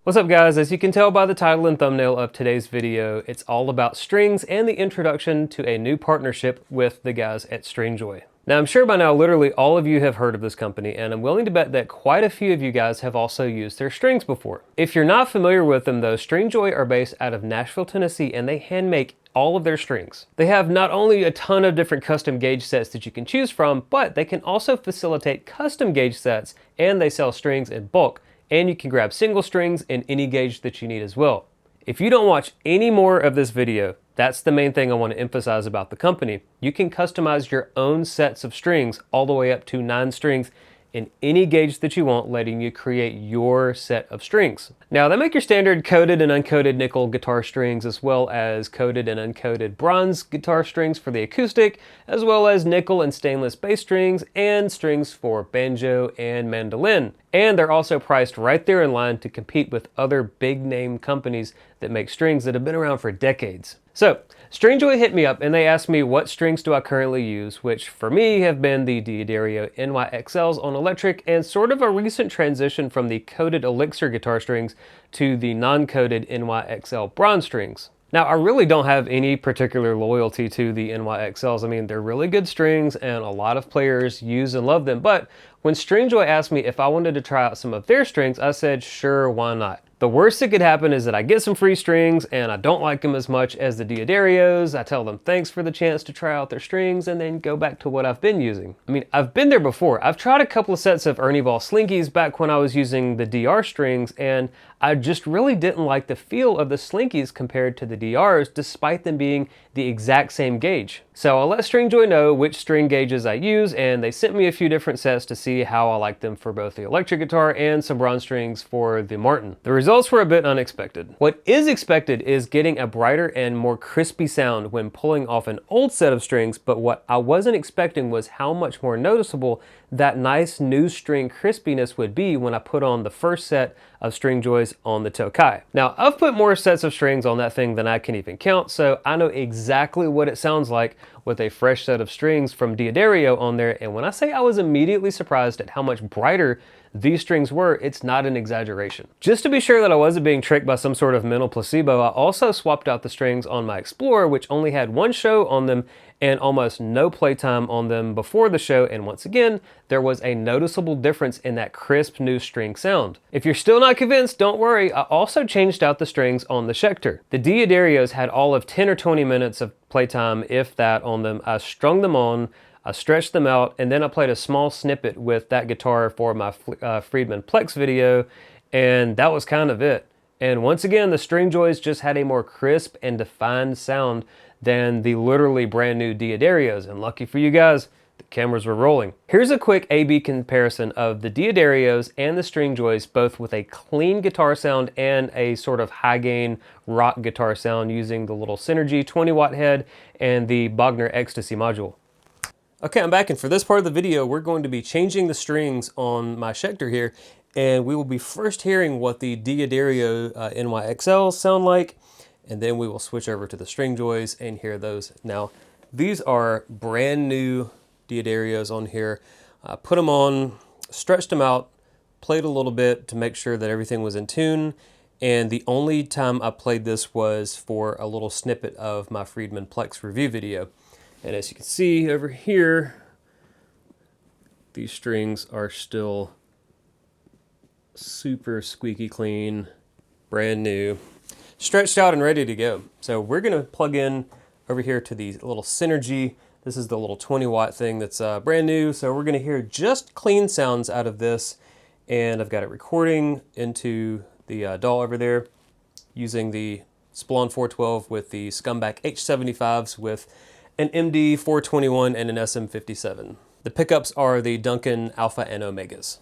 What's up guys? As you can tell by the title and thumbnail of today's video, it's all about strings and the introduction to a new partnership with the guys at Stringjoy. Now I'm sure by now literally all of you have heard of this company, and I'm willing to bet that quite a few of you guys have also used their strings before. If you're not familiar with them though, Stringjoy are based out of Nashville, Tennessee, and they hand make all of their strings. They have not only a ton of different custom gauge sets that you can choose from, but they can also facilitate custom gauge sets, and they sell strings in bulk. And you can grab single strings in any gauge that you need as well. If you don't watch any more of this video, that's the main thing I want to emphasize about the company. You can customize your own sets of strings all the way up to 9 strings in any gauge that you want, letting you create your set of strings. Now they make your standard coated and uncoated nickel guitar strings, as well as coated and uncoated bronze guitar strings for the acoustic, as well as nickel and stainless bass strings and strings for banjo and mandolin. And they're also priced right there in line to compete with other big name companies that make strings that have been around for decades. So Stringjoy hit me up and they asked me what strings do I currently use, which for me have been the D'Addario NYXLs on electric, and sort of a recent transition from the coated Elixir guitar strings to the non-coated NYXL bronze strings. Now, I really don't have any particular loyalty to the NYXLs. I mean, they're really good strings and a lot of players use and love them, but when Stringjoy asked me if I wanted to try out some of their strings, I said, sure, why not? The worst that could happen is that I get some free strings and I don't like them as much as the D'Addarios. I tell them thanks for the chance to try out their strings and then go back to what I've been using. I mean, I've been there before. I've tried a couple of sets of Ernie Ball Slinkies back when I was using the DR strings, and I just really didn't like the feel of the Slinkies compared to the DRs, despite them being the exact same gauge. So I let Stringjoy know which string gauges I use, and they sent me a few different sets to see how I like them for both the electric guitar and some bronze strings for the Martin. The results were a bit unexpected. What is expected is getting a brighter and more crispy sound when pulling off an old set of strings, but what I wasn't expecting was how much more noticeable that nice new string crispiness would be when I put on the first set of Stringjoys on the Tokai. Now, I've put more sets of strings on that thing than I can even count, so I know exactly what it sounds like with a fresh set of strings from D'Addario on there, and when I say I was immediately surprised at how much brighter these strings were, it's not an exaggeration. Just to be sure that I wasn't being tricked by some sort of mental placebo, I also swapped out the strings on my Explorer, which only had one show on them and almost no playtime on them before the show, and once again, there was a noticeable difference in that crisp new string sound. If you're still not convinced, don't worry, I also changed out the strings on the Schecter. The D'Addarios had all of 10 or 20 minutes of playtime, if that, on them. I strung them on, I stretched them out, and then I played a small snippet with that guitar for my Friedman Plex video, and that was kind of it. And once again, the Stringjoys just had a more crisp and defined sound than the literally brand new D'Addarios, and lucky for you guys, the cameras were rolling. Here's a quick A/B comparison of the D'Addarios and the Stringjoys, both with a clean guitar sound and a sort of high gain rock guitar sound using the little Synergy 20-watt head and the Bogner Ecstasy module. Okay, I'm back, and for this part of the video, we're going to be changing the strings on my Schecter here, and we will be first hearing what the D'Addario NYXLs sound like, and then we will switch over to the Stringjoys and hear those. Now, these are brand new D'Addarios on here. Put them on, stretched them out, played a little bit to make sure that everything was in tune, and the only time I played this was for a little snippet of my Friedman Plex review video. And as you can see over here, these strings are still super squeaky clean, brand new, stretched out and ready to go. So we're gonna plug in over here to the little Synergy. This is the little 20-watt thing that's brand new. So we're gonna hear just clean sounds out of this. And I've got it recording into the DAW over there using the Splon 412 with the Scumbag H75s with an MD 421 and an SM57. The pickups are the Duncan Alpha and Omegas.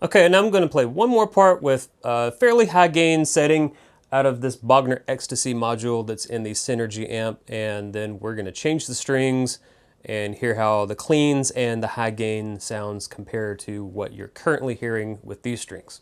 Okay, and I'm going to play one more part with a fairly high gain setting out of this Bogner Ecstasy module that's in the Synergy amp, and then we're going to change the strings and hear how the cleans and the high gain sounds compare to what you're currently hearing with these strings.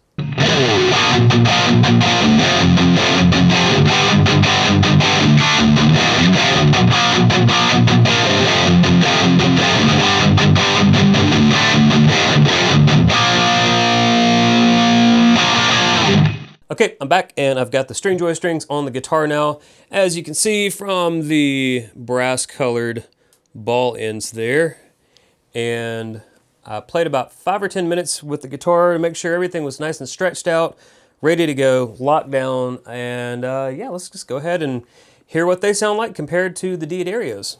Okay, I'm back and I've got the Stringjoy strings on the guitar now. As you can see from the brass colored ball ends there. And I played about 5 or 10 minutes with the guitar to make sure everything was nice and stretched out, ready to go, locked down. And yeah, let's just go ahead and hear what they sound like compared to the Diodario's.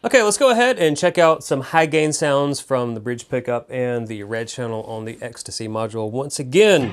Okay, let's go ahead and check out some high gain sounds from the bridge pickup and the red channel on the Ecstasy module once again.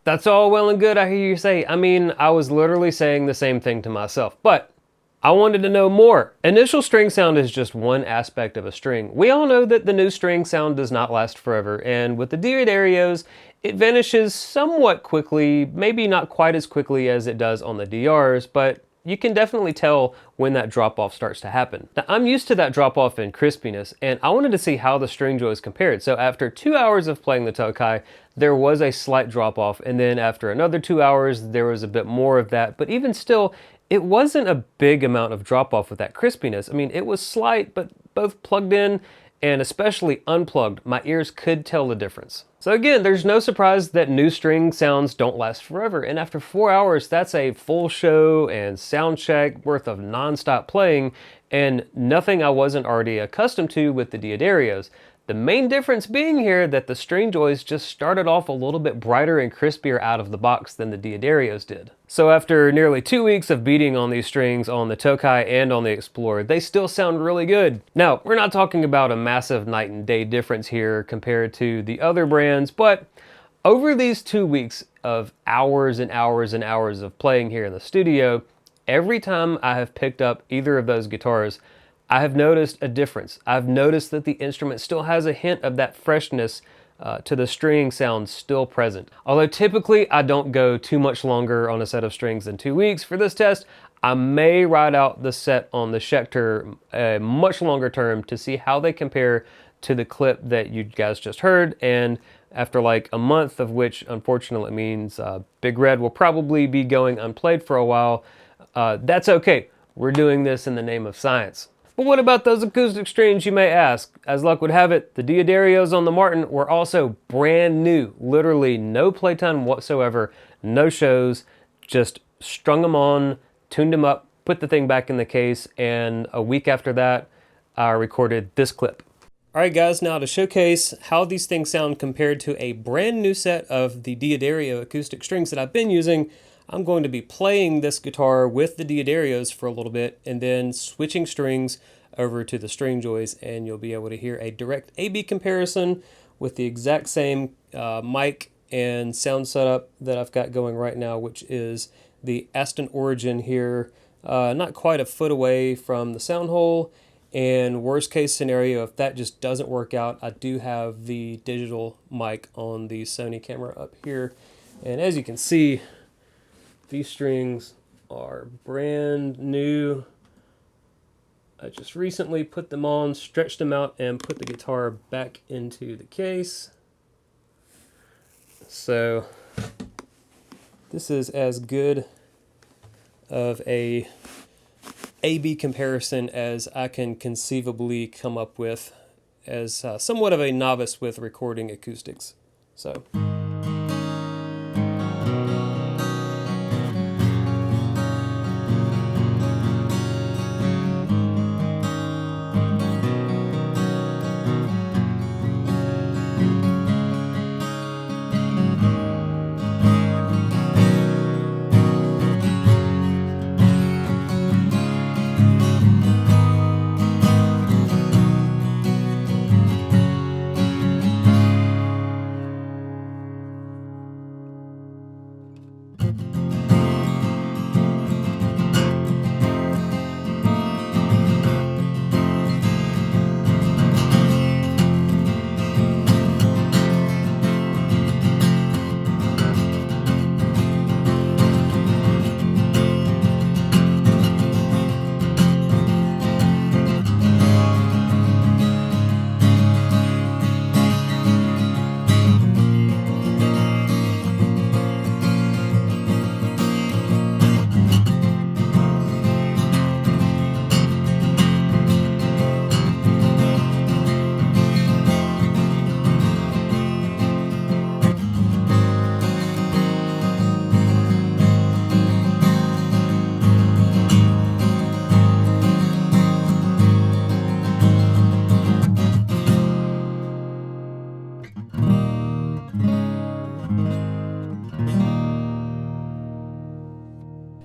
That's all well and good, I hear you say. I mean, I was literally saying the same thing to myself, but I wanted to know more. Initial string sound is just one aspect of a string. We all know that the new string sound does not last forever, and with the Diodario's, it vanishes somewhat quickly, maybe not quite as quickly as it does on the DRs, but you can definitely tell when that drop-off starts to happen. Now, I'm used to that drop-off in crispiness, and I wanted to see how the Stringjoys compared. So after 2 hours of playing the Tokai, there was a slight drop-off, and then after another 2 hours, there was a bit more of that, but even still, it wasn't a big amount of drop-off with that crispiness. I mean, it was slight, but both plugged in and especially unplugged, my ears could tell the difference. So again, there's no surprise that new string sounds don't last forever, and after 4 hours, that's a full show and sound check worth of non-stop playing, and nothing I wasn't already accustomed to with the Diodario's. The main difference being here that the Stringjoys just started off a little bit brighter and crispier out of the box than the Diodario's did. So after nearly 2 weeks of beating on these strings on the Tokai and on the Explorer, they still sound really good. Now, we're not talking about a massive night and day difference here compared to the other brands, but over these 2 weeks of hours and hours and hours of playing here in the studio, every time I have picked up either of those guitars, I have noticed a difference. I've noticed that the instrument still has a hint of that freshness to the string sound still present. Although typically I don't go too much longer on a set of strings than 2 weeks for this test, I may ride out the set on the Schecter a much longer term to see how they compare to the clip that you guys just heard. And after like a month, of which unfortunately means Big Red will probably be going unplayed for a while, that's okay. We're doing this in the name of science. But what about those acoustic strings, you may ask? As luck would have it, the Diodario's on the Martin were also brand new. Literally no playtime whatsoever, no shows, just strung them on, tuned them up, put the thing back in the case, and a week after that, I recorded this clip. All right, guys, now to showcase how these things sound compared to a brand new set of the Diodario acoustic strings that I've been using, I'm going to be playing this guitar with the Diodarios for a little bit and then switching strings over to the Stringjoys, and you'll be able to hear a direct A-B comparison with the exact same mic and sound setup that I've got going right now, which is the Aston Origin here, not quite a foot away from the sound hole. And worst case scenario, if that just doesn't work out, I do have the digital mic on the Sony camera up here. And as you can see, these strings are brand new. I just recently put them on, stretched them out, and put the guitar back into the case. So this is as good of a A-B comparison as I can conceivably come up with as somewhat of a novice with recording acoustics. So.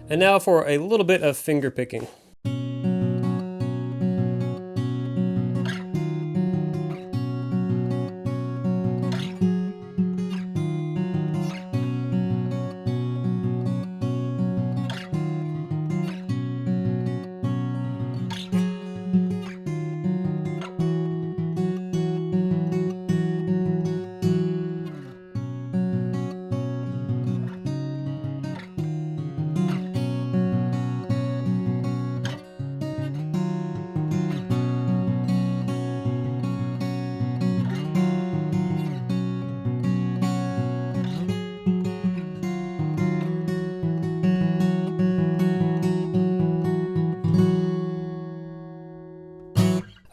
And now for a little bit of finger picking.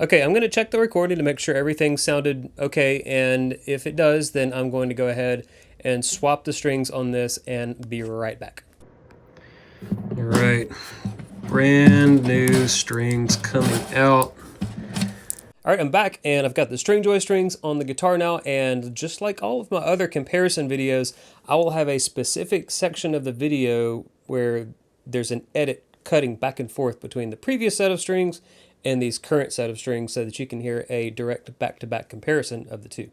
Okay, I'm going to check the recording to make sure everything sounded okay, and if it does, then I'm going to go ahead and swap the strings on this and be right back. All right, brand new strings coming out. All right, I'm back, and I've got the Stringjoy strings on the guitar now, and just like all of my other comparison videos, I will have a specific section of the video where there's an edit cutting back and forth between the previous set of strings and these current set of strings so that you can hear a direct back-to-back comparison of the two.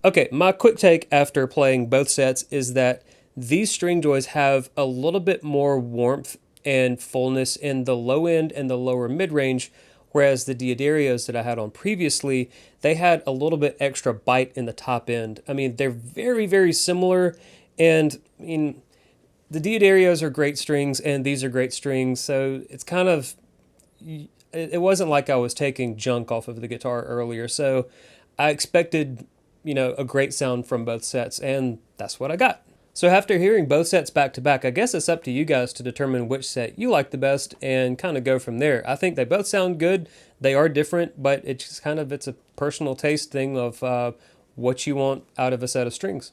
Okay, my quick take after playing both sets is that these Stringjoys have a little bit more warmth and fullness in the low end and the lower mid range, whereas the Diodarios that I had on previously, they had a little bit extra bite in the top end. I mean, they're very, very similar, and I mean, the Diodarios are great strings and these are great strings, so it's kind of, it wasn't like I was taking junk off of the guitar earlier, so I expected, a great sound from both sets, and that's what I got. So after hearing both sets back to back, I guess it's up to you guys to determine which set you like the best and kind of go from there. I think they both sound good. They are different, but it's just it's a personal taste thing of what you want out of a set of strings.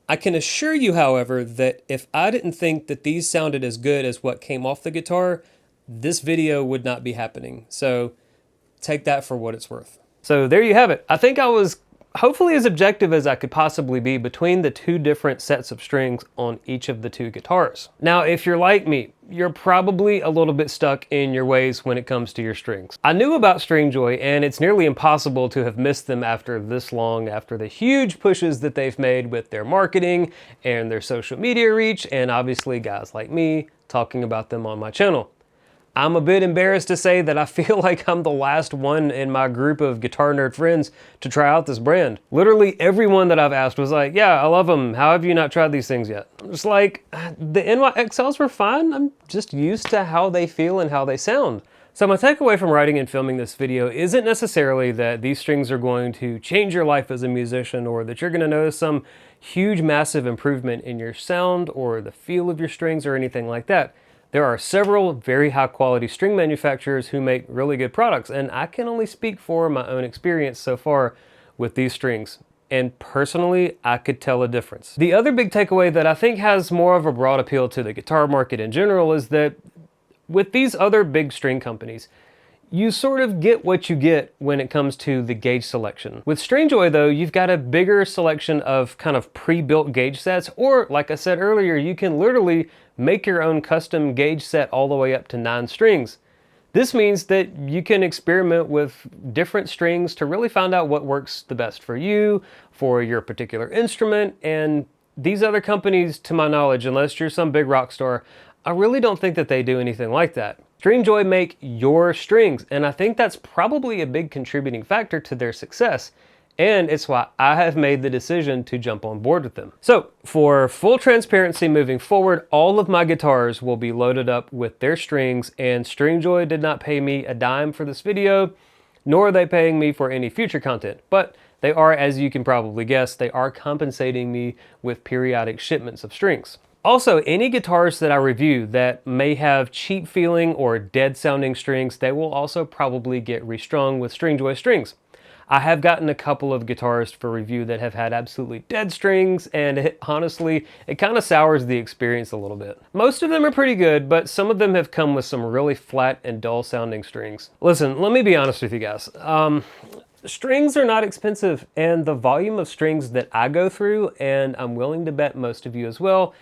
I can assure you, however, that if I didn't think that these sounded as good as what came off the guitar, this video would not be happening. So take that for what it's worth. So there you have it. I think I was hopefully as objective as I could possibly be between the two different sets of strings on each of the two guitars. Now, if you're like me, you're probably a little bit stuck in your ways when it comes to your strings. I knew about Stringjoy, and it's nearly impossible to have missed them after this long, after the huge pushes that they've made with their marketing and their social media reach, and obviously guys like me talking about them on my channel. I'm a bit embarrassed to say that I feel like I'm the last one in my group of guitar nerd friends to try out this brand. Literally everyone that I've asked was like, yeah, I love them. How have you not tried these things yet? I'm just like, the NYXLs were fine. I'm just used to how they feel and how they sound. So my takeaway from writing and filming this video isn't necessarily that these strings are going to change your life as a musician, or that you're going to notice some huge, massive improvement in your sound or the feel of your strings or anything like that. There are several very high quality string manufacturers who make really good products, and I can only speak for my own experience so far with these strings. And personally, I could tell a difference. The other big takeaway that I think has more of a broad appeal to the guitar market in general is that with these other big string companies, you sort of get what you get when it comes to the gauge selection. With Stringjoy though, you've got a bigger selection of kind of pre-built gauge sets, or like I said earlier, you can literally make your own custom gauge set all the way up to 9 strings. This means that you can experiment with different strings to really find out what works the best for you, for your particular instrument, and these other companies, to my knowledge, unless you're some big rock star, I really don't think that they do anything like that. Stringjoy make your strings, and I think that's probably a big contributing factor to their success. And it's why I have made the decision to jump on board with them. So for full transparency moving forward, all of my guitars will be loaded up with their strings, and Stringjoy did not pay me a dime for this video, nor are they paying me for any future content. But they are, as you can probably guess, they are compensating me with periodic shipments of strings. Also, any guitars that I review that may have cheap feeling or dead sounding strings, they will also probably get restrung with Stringjoy strings. I have gotten a couple of guitars for review that have had absolutely dead strings, and honestly, it kind of sours the experience a little bit. Most of them are pretty good, but some of them have come with some really flat and dull sounding strings. Listen, let me be honest with you guys. Strings are not expensive, and the volume of strings that I go through, and I'm willing to bet most of you as well,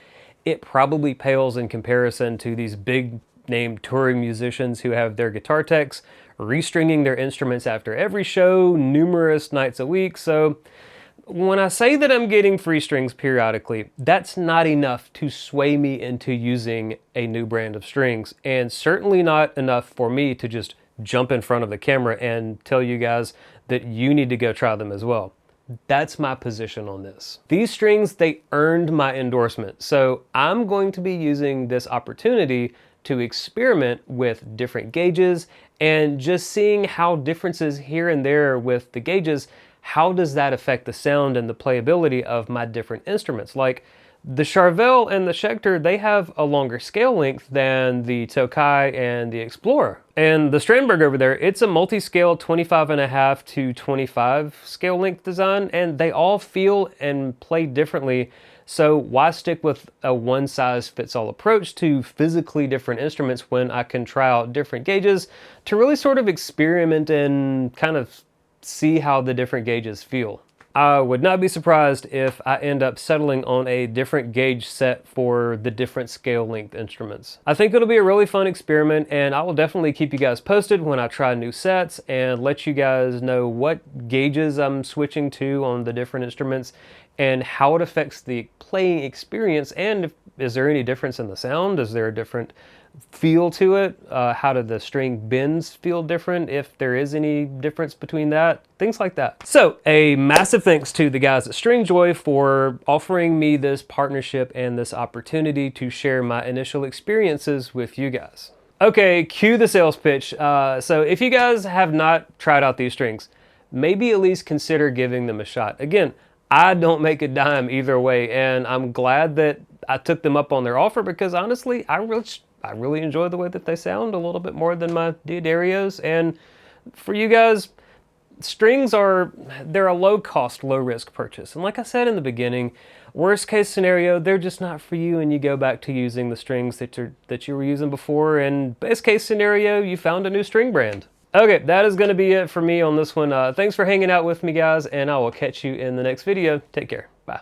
it probably pales in comparison to these big name touring musicians who have their guitar techs restringing their instruments after every show, numerous nights a week. So when I say that I'm getting free strings periodically, that's not enough to sway me into using a new brand of strings, and certainly not enough for me to just jump in front of the camera and tell you guys that you need to go try them as well. That's my position on this. These strings, they earned my endorsement, so I'm going to be using this opportunity to experiment with different gauges and just seeing how differences here and there with the gauges, how does that affect the sound and the playability of my different instruments. Like the Charvel and the Schecter, they have a longer scale length than the Tokai and the Explorer. And the Strandberg over there, it's a multi-scale 25.5 to 25 scale length design, and they all feel and play differently. So why stick with a one-size-fits-all approach to physically different instruments when I can try out different gauges to really sort of experiment and kind of see how the different gauges feel. I would not be surprised if I end up settling on a different gauge set for the different scale length instruments. I think it'll be a really fun experiment, and I will definitely keep you guys posted when I try new sets and let you guys know what gauges I'm switching to on the different instruments and how it affects the playing experience, and if, is there any difference in the sound? Is there a different feel to it? How do the string bends feel different, if there is any difference between that? Things like that. So a massive thanks to the guys at Stringjoy for offering me this partnership and this opportunity to share my initial experiences with you guys. Okay, cue the sales pitch. So if you guys have not tried out these strings, maybe at least consider giving them a shot. Again, I don't make a dime either way, and I'm glad that I took them up on their offer because honestly, I really enjoy the way that they sound a little bit more than my D'Addarios. And for you guys, strings they're a low cost, low risk purchase. And like I said in the beginning, worst case scenario, they're just not for you and you go back to using the strings that you were using before. And best case scenario, you found a new string brand. Okay, that is going to be it for me on this one. Thanks for hanging out with me, guys, and I will catch you in the next video. Take care. Bye.